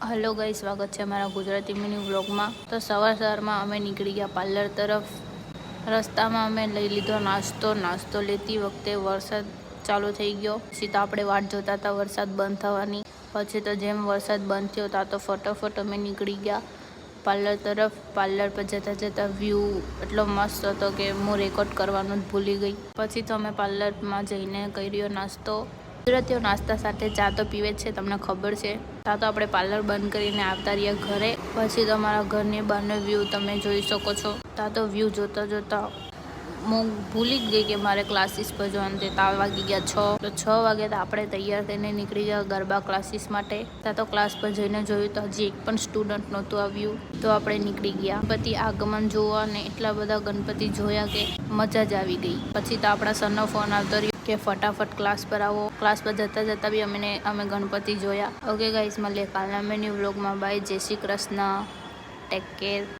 Hello guys, स्वागत है हमारा गुजराती मिनी व्लॉग में। तो सवार में अमे निकली गया पार्लर तरफ। रस्ता में अमे लई लीधो नास्तो लेती वखते वरसाद चालू थई गयो। पछी तो आपणे वाट जोता था वरसाद बंद थवानी। पछी तो जेम वरसाद बंद थयो ता तो फटाफट अमे निकली गया पार्लर तरफ। पार्लर पर जता जता व्यू एटलो मस्त हतो के हूँ रेकॉर्ड करवानुं ज भूली गई। पछी तो अमे पार्लर में जईने कर्यो नास्तो। गुजरातीओ नास्ता साथे चा तो पीवे छे, तमने खबर छे। ता तो आपणे पार्लर बंद करीने आवता रह्या घरे। पछी तो अमारा घरनी बहारनो व्यू तमे जोई शको छो। ता तो व्यू जोता जोता હું ભૂલી જ ગઈ કે મારે ક્લાસીસ પર જવાનું તે તા વાગી ગયા 6 તો 6 વાગે તો આપણે તૈયાર થઈને નીકળી ગયા ગરબા ક્લાસીસ માટે। તા તો ક્લાસ પર જઈને જોયું તો હજી એક પણ સ્ટુડન્ટ નહોતું આવ્યું તો આપણે નીકળી ગયા ગણપતિ આગમન જોવા ને એટલા બધા ગણપતિ જોયા કે મજા જ આવી ગઈ। પછી તો આપણા સરનો ફોન આવતો રહ્યો કે ફટાફટ ક્લાસ પર આવો। ક્લાસ પર જતા જતા બી અમે ગણપતિ જોયા। ઓકે ગાઈસ, મળીએ કાલના મેન્યુ વ્લોગમાં। બાય, જય શ્રી કૃષ્ણ, ટેક કેર।